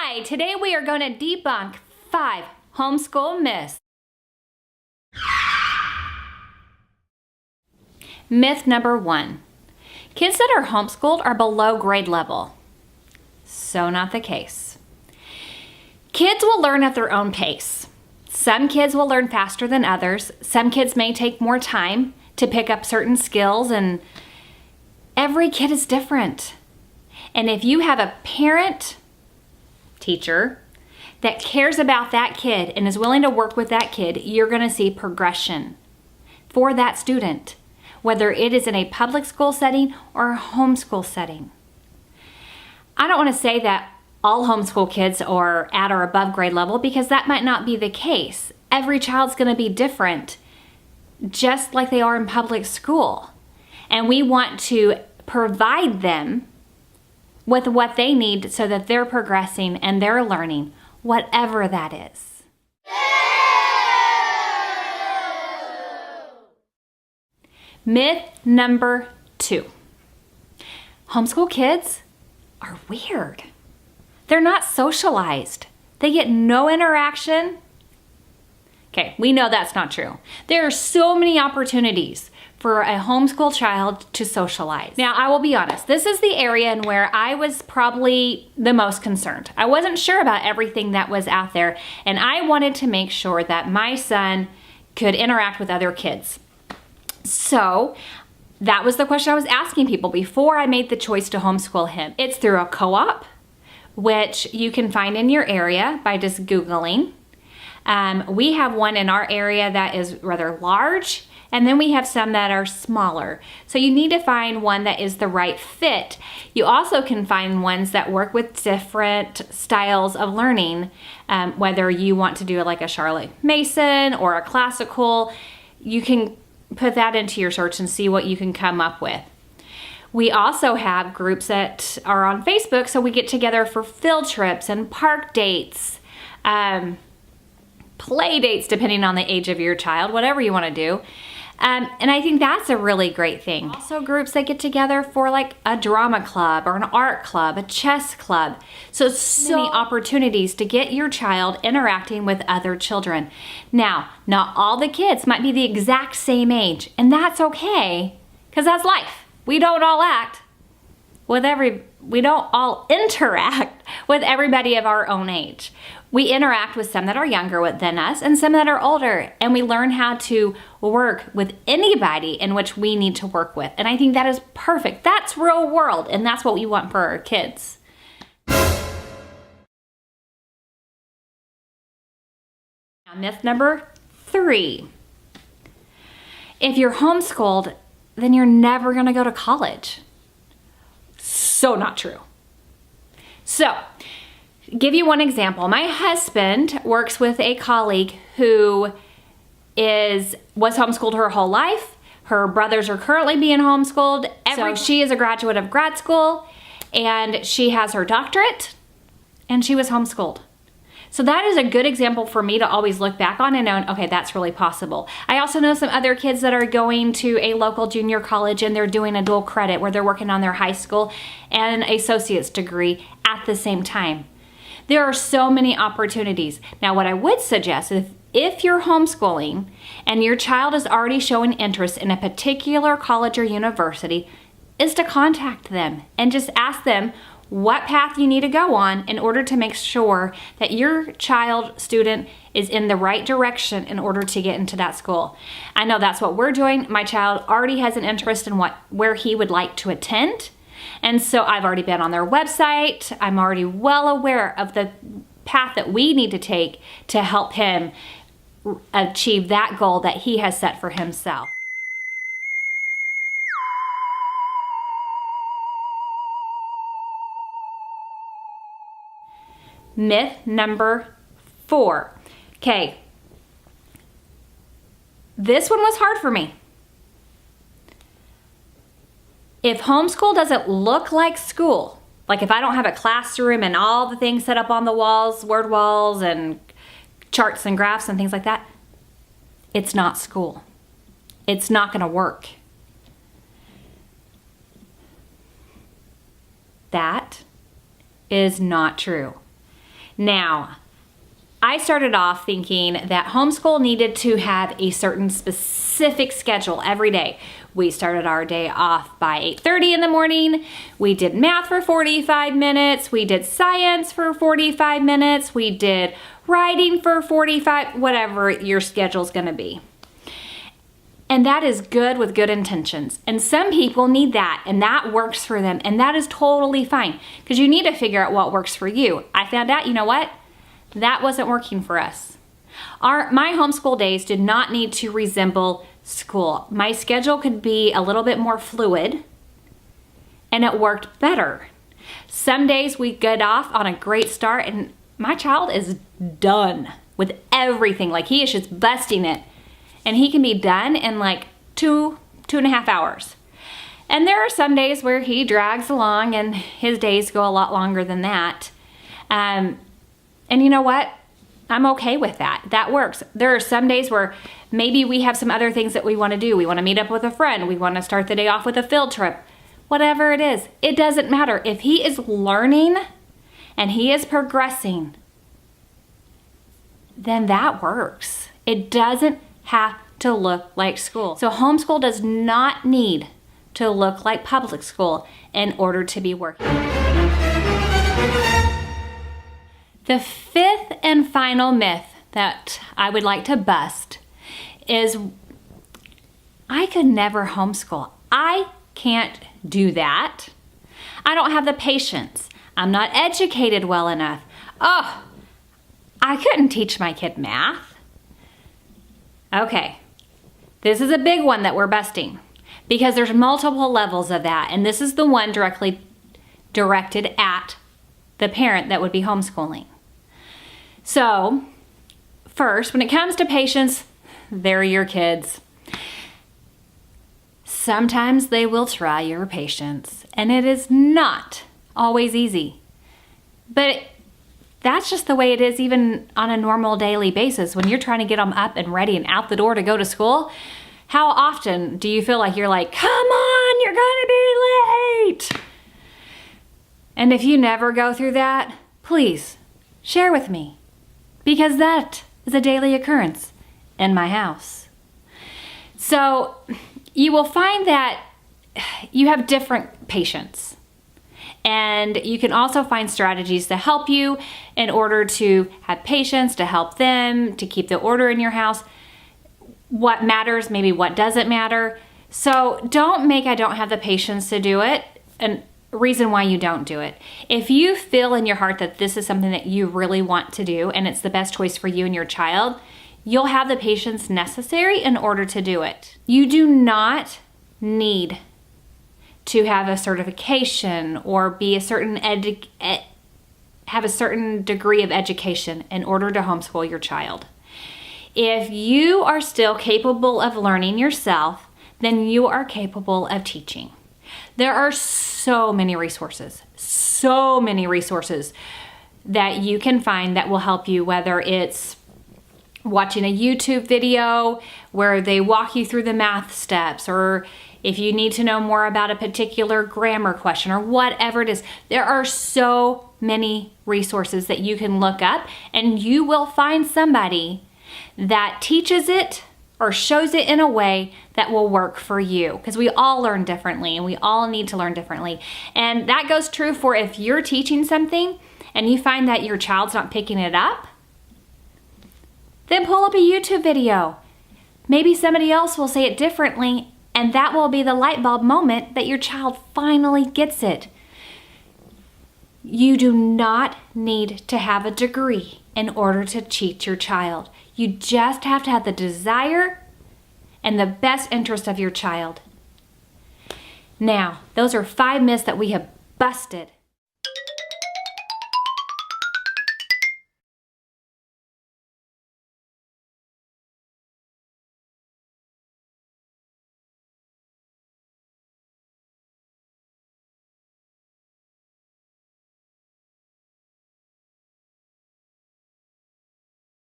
Hi, today we are going to debunk 5 homeschool myths. Myth number 1. Kids that are homeschooled are below grade level. So not the case. Kids will learn at their own pace. Some kids will learn faster than others. Some kids may take more time to pick up certain skills, and every kid is different. And if you have a parent, teacher, that cares about that kid and is willing to work with that kid, you're going to see progression for that student, whether it is in a public school setting or a homeschool setting. I don't want to say that all homeschool kids are at or above grade level, because that might not be the case. Every child's going to be different, just like they are in public school. And we want to provide them with what they need so that they're progressing and they're learning, whatever that is. Myth number 2. Homeschool kids are weird. They're not socialized. They get no interaction. Okay, we know that's not true. There are so many opportunities for a homeschool child to socialize. Now, I will be honest, this is the area in where I was probably the most concerned. I wasn't sure about everything that was out there, and I wanted to make sure that my son could interact with other kids. So that was the question I was asking people before I made the choice to homeschool him. It's through a co-op, which you can find in your area by just Googling. We have one in our area that is rather large, and then we have some that are smaller. So you need to find one that is the right fit. You also can find ones that work with different styles of learning, whether you want to do like a Charlotte Mason or a classical. You can put that into your search and see what you can come up with. We also have groups that are on Facebook, so we get together for field trips and park dates, play dates depending on the age of your child, whatever you want to do. And I think that's a really great thing. Also groups that get together for like a drama club or an art club, a chess club. So many opportunities to get your child interacting with other children. Now, not all the kids might be the exact same age, and that's okay, because that's life. We don't all interact with everybody of our own age. We interact with some that are younger than us and some that are older, and we learn how to work with anybody in which we need to work with. And I think that is perfect. That's real world, and that's what we want for our kids. Now, myth number 3. If you're homeschooled, then you're never going to go to college. So not true. So, give you one example. My husband works with a colleague who was homeschooled her whole life. Her brothers are currently being homeschooled. She is a graduate of grad school, and she has her doctorate, and she was homeschooled. So that is a good example for me to always look back on and know, okay, that's really possible. I also know some other kids that are going to a local junior college, and they're doing a dual credit where they're working on their high school and an associate's degree at the same time. There are so many opportunities. Now, what I would suggest is if you're homeschooling and your child is already showing interest in a particular college or university, is to contact them and just ask them what path you need to go on in order to make sure that your student is in the right direction in order to get into that school. I know that's what we're doing. My child already has an interest in where he would like to attend. And so I've already been on their website. I'm already well aware of the path that we need to take to help him achieve that goal that he has set for himself. Myth number 4. Okay, this one was hard for me. If homeschool doesn't look like school, like if I don't have a classroom and all the things set up on the walls, word walls and charts and graphs and things like that, it's not school. It's not going to work. That is not true. Now, I started off thinking that homeschool needed to have a certain specific schedule every day. We started our day off by 8:30 in the morning. We did math for 45 minutes. We did science for 45 minutes. We did writing for 45, whatever your schedule's gonna be. And that is good with good intentions. And some people need that, and that works for them, and that is totally fine, because you need to figure out what works for you. I found out, you know what? That wasn't working for us. My homeschool days did not need to resemble school. My schedule could be a little bit more fluid, and it worked better. Some days we get off on a great start, and my child is done with everything. Like, he is just busting it. And he can be done in like 2.5 hours. And there are some days where he drags along and his days go a lot longer than that. And you know what? I'm okay with that. That works. There are some days where maybe we have some other things that we want to do. We want to meet up with a friend. We want to start the day off with a field trip. Whatever it is, it doesn't matter. If he is learning and he is progressing, then that works. It doesn't have to look like school. So homeschool does not need to look like public school in order to be working. The fifth and final myth that I would like to bust is I could never homeschool. I can't do that. I don't have the patience. I'm not educated well enough. Oh, I couldn't teach my kid math. Okay, this is a big one that we're busting because there's multiple levels of that, and this is the one directly directed at the parent that would be homeschooling. So, first, when it comes to patience, they're your kids. Sometimes they will try your patience, and it is not always easy. But that's just the way it is even on a normal daily basis. When you're trying to get them up and ready and out the door to go to school, how often do you feel like you're like, come on, you're gonna be late? And if you never go through that, please share with me, because that is a daily occurrence in my house. So you will find that you have different patience. And you can also find strategies to help you in order to have patience, to help them, to keep the order in your house. What matters, maybe what doesn't matter. So don't make I don't have the patience to do it a reason why you don't do it. If you feel in your heart that this is something that you really want to do and it's the best choice for you and your child, you'll have the patience necessary in order to do it. You do not need to have a certification or be a certain have a certain degree of education in order to homeschool your child. If you are still capable of learning yourself, then you are capable of teaching. There are so many resources that you can find that will help you, whether it's watching a YouTube video where they walk you through the math steps, or if you need to know more about a particular grammar question or whatever it is. There are so many resources that you can look up, and you will find somebody that teaches it or shows it in a way that will work for you, because we all learn differently and we all need to learn differently. And that goes true for if you're teaching something and you find that your child's not picking it up, then pull up a YouTube video. Maybe somebody else will say it differently, and that will be the light bulb moment that your child finally gets it. You do not need to have a degree in order to teach your child. You just have to have the desire and the best interest of your child. Now, those are 5 myths that we have busted.